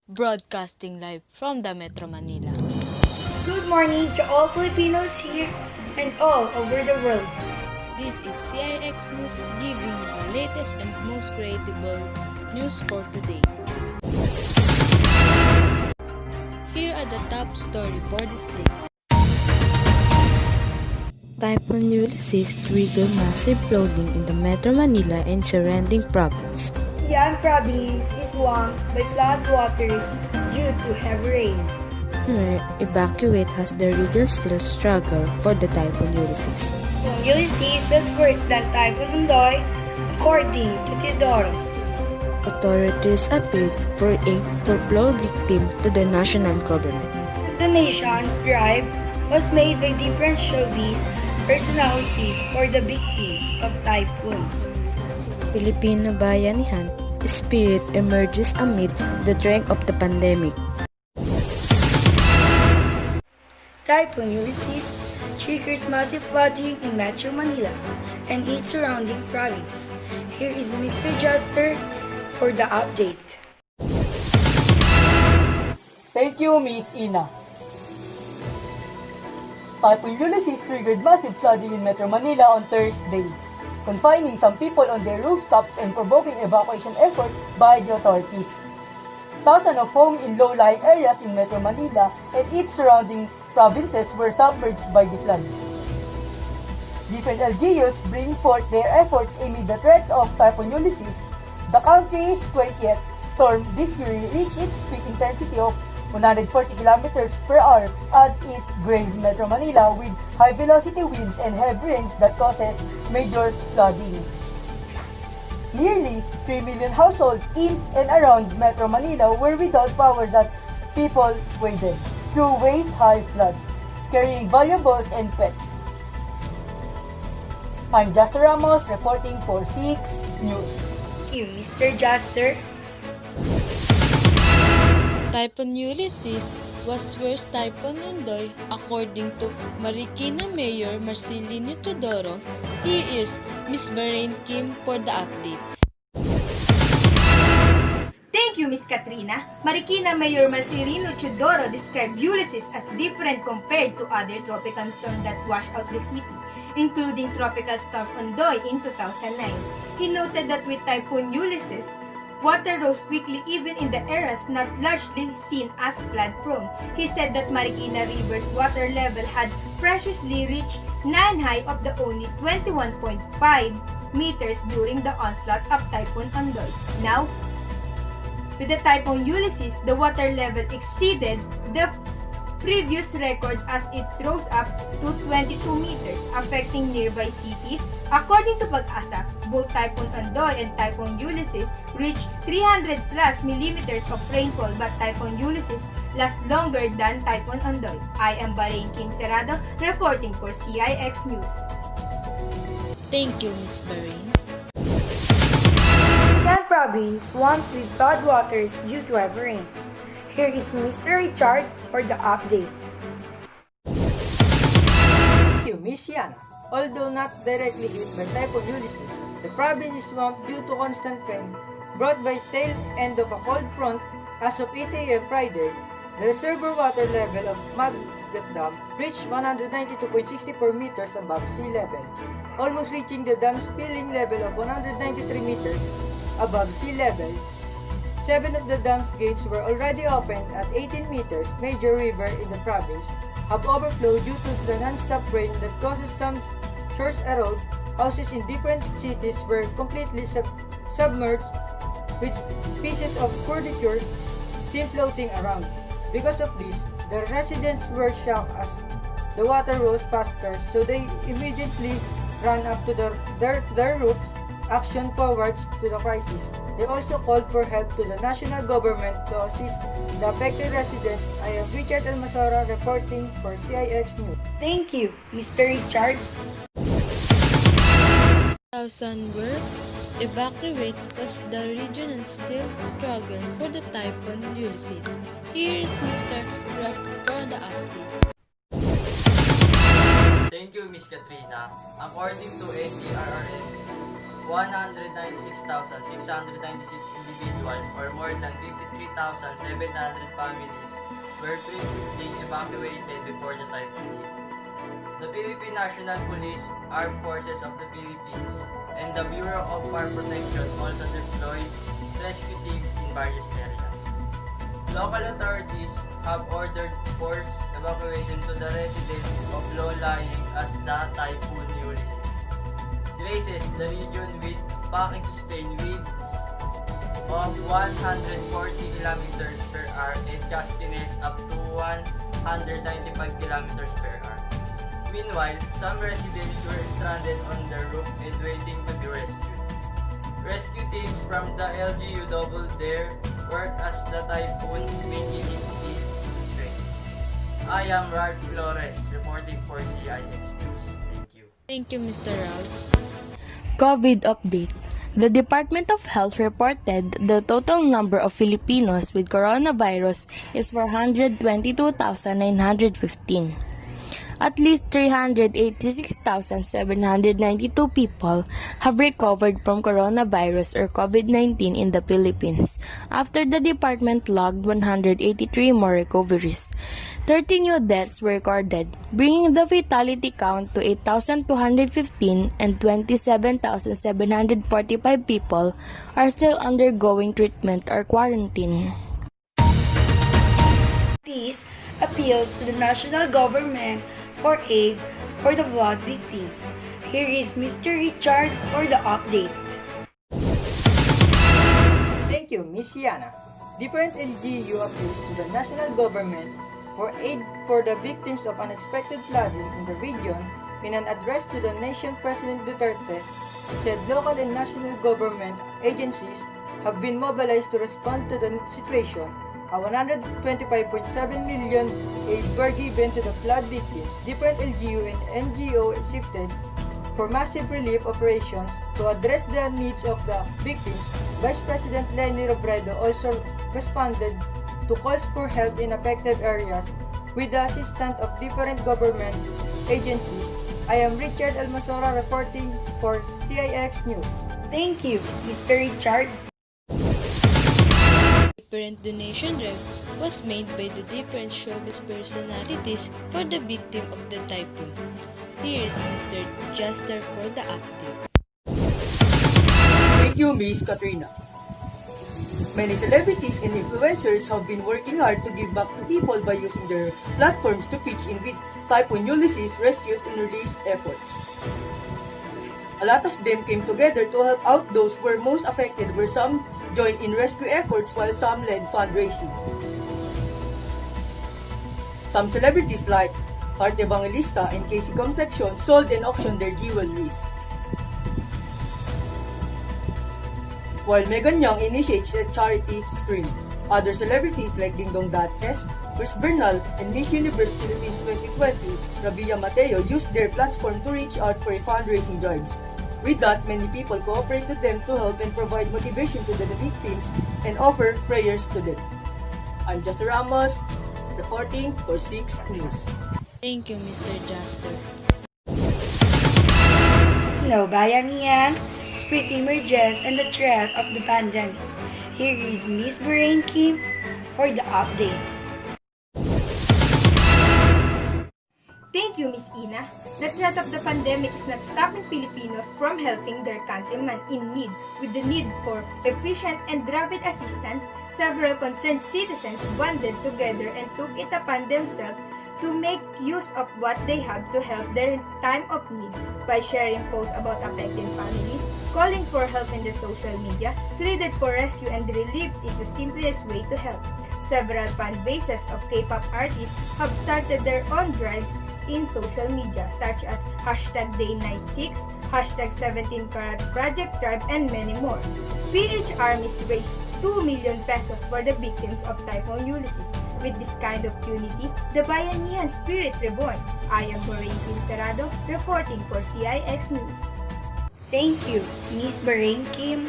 broadcasting live from the Metro Manila. Good morning to all Filipinos here and all over the world. This is CIX News giving you the latest and most credible news for today. Here are the top stories for this day. Typhoon Ulysses triggered massive flooding in the Metro Manila and surrounding province. Yan province is swamped by floodwaters due to heavy rain. Evacuate as the region still struggle for the Typhoon Ulysses. Typhoon Ulysses was worse than Typhoon Ondoy, according to Teodoro. Authorities appealed for aid for flood victims to the national government. The nation's drive was made by different showbiz personalities for the victims of typhoons. Filipino bayanihan spirit emerges amid the threat of the pandemic. Typhoon Ulysses triggers massive flooding in Metro Manila and its surrounding province. Here is Mr. Juster for the update. Thank you, Miss Ina. Typhoon Ulysses triggered massive flooding in Metro Manila on Thursday, confining some people on their rooftops and provoking evacuation efforts by the authorities. Thousands of homes in low-lying areas in Metro Manila and its surrounding provinces were submerged by the flood. Different LGUs bring forth their efforts amid the threats of Typhoon Ulysses. The country's 20th storm this year reached its peak intensity of 140 kilometers per hour as it grazed Metro Manila with high-velocity winds and heavy rains that causes major flooding. Nearly 3 million households in and around Metro Manila were without power that people waded through waist-high floods, carrying valuables and pets. I'm Juster Ramos reporting for 6 News. Thank you, Mr. Juster. Typhoon Ulysses was worse Typhoon Ondoy according to Marikina Mayor Marcelino Teodoro. Here is Miss Bahrain Kim for the updates. Thank you, Miss Katrina. Marikina Mayor Marcelino Teodoro described Ulysses as different compared to other tropical storms that washed out the city, including Tropical Storm Ondoy in 2009. He noted that with Typhoon Ulysses, water rose quickly even in the areas not largely seen as flood-prone. He said that Marikina River's water level had preciously reached 9 high of the only 21.5 meters during the onslaught of Typhoon Ondoy. Now, with the Typhoon Ulysses, the water level exceeded the previous record as it rose up to 22 meters, affecting nearby cities. According to Pag-asa, both Typhoon Ondoy and Typhoon Ulysses reached 300 plus millimeters of rainfall, but Typhoon Ulysses lasts longer than Typhoon Ondoy. I am Bahrain Kim Serrado, reporting for CIX News. Thank you, Miss Bahrain. Yan province swamped with floodwaters due to heavy rain. Here is Mr. Richard for the update. Thank you, Miss Yana. Although not directly hit by Typhoon Ulysses, the province is swamped due to constant rain brought by tail end of a cold front. As of 8 a.m. Friday, the reservoir water level of Magdalena Dam reached 192.64 meters above sea level, almost reaching the dam's filling level of 193 meters above sea level. 7 of the dam's gates were already opened at 18 meters. Major river in the province have overflowed due to the non-stop rain that causes some shores erode. Houses in different cities were completely submerged, with pieces of furniture seen floating around. Because of this, the residents were shocked as the water rose faster, so they immediately ran up to their roofs. Action forwards to the crisis. They also called for help to the national government to assist the affected residents. I am Richard Almasora reporting for CIX News. Thank you, Mr. Richard. Thousands were evacuated as the region is still struggling for the Typhoon Ulysses. Here is Mr. Ruff for the update. Thank you, Miss Katrina. According to NDRRM, 196,696 individuals or more than 53,700 families were previously evacuated before the typhoon hit. The Philippine National Police, Armed Forces of the Philippines, and the Bureau of Fire Protection also deployed rescue teams in various areas. Local authorities have ordered forced evacuation to the residents of low-lying as the Typhoon Ulysses graces the region with packing sustained winds of 140 kilometers per hour and gustiness up to 195 kilometers per hour. Meanwhile, some residents were stranded on their roof and waiting to be rescued. Rescue teams from the LGU doubled their work as the typhoon making its strength. I am Ralph Flores reporting for CIX News. Thank you. Thank you, Mr. Ralph. COVID update. The Department of Health reported the total number of Filipinos with coronavirus is 422,915. At least 386,792 people have recovered from coronavirus or COVID-19 in the Philippines, after the department logged 183 more recoveries. 30 new deaths were recorded, bringing the fatality count to 8,215, and 27,745 people are still undergoing treatment or quarantine. This appeals to the national government for aid for the flood victims. Here is Mr. Richard for the update. Thank you, Ms. Yana. Different LGU appeals to the national government for aid for the victims of unexpected flooding in the region. In an address to the nation, President Duterte said local and national government agencies have been mobilized to respond to the situation. A 125.7 million aid were given to the flood victims. Different LGU and NGO shifted for massive relief operations to address the needs of the victims. Vice President Leni Robredo also responded to calls for help in affected areas with the assistance of different government agencies. I am Richard Almasora reporting for CIX News. Thank you, Mr. Richard. Different donation drive was made by the different showbiz personalities for the victim of the typhoon. Here is Mr. Juster for the update. Thank you, Miss Katrina. Many celebrities and influencers have been working hard to give back to people by using their platforms to pitch in with Typhoon Ulysses rescues and release efforts. A lot of them came together to help out those who were most affected, where some joined in rescue efforts while some led fundraising. Some celebrities like Art Evangelista and Casey Concepcion sold and auctioned their jewelries, while Megan Young initiates a charity screen. Other celebrities like Dingdong Dantes, Chris Bernal, and Miss Universe Philippines 2020, Rabia Mateo used their platform to reach out for fundraising drives. With that, many people cooperate with them to help and provide motivation to the victims and offer prayers to them. I'm Juster Ramos, reporting for 6 News. Thank you, Mr. Juster. No bayanihan, spread emerges and the threat of the pandemic. Here is Miss Barain Kim for the update. Thank you, Miss Ina. The threat of the pandemic is not stopping Filipinos from helping their countrymen in need. With the need for efficient and rapid assistance, several concerned citizens banded together and took it upon themselves to make use of what they have to help their time of need by sharing posts about affected families, calling for help in the social media, pleaded for rescue and relief is the simplest way to help. Several fan bases of K-pop artists have started their own drives in social media such as #DayNight6, #17Karat Project Tribe, and many more. PH Armies raised 2 million pesos for the victims of Typhoon Ulysses. With this kind of unity, the Bayanihan spirit reborn. I am Barain Kim reporting for CIX News. Thank you, Miss Barain Kim.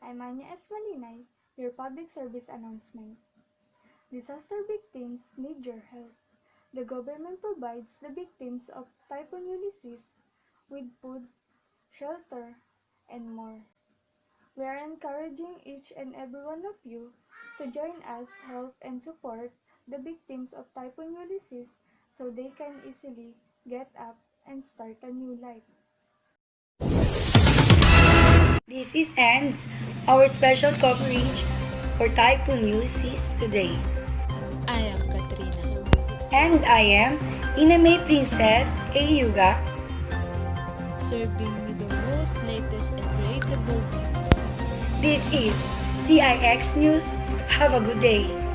I'm Anya S. Malinay, your public service announcement. Disaster victims need your help. The government provides the victims of Typhoon Ulysses with food, shelter, and more. We are encouraging each and every one of you to join us, help, and support the victims of Typhoon Ulysses so they can easily get up and start a new life. This is ends our special coverage for Typhoon Ulysses today. I am Katrina. And I am Iname Princess Ayuga. Serving you the most latest and relatable news. This is CIX News. Have a good day.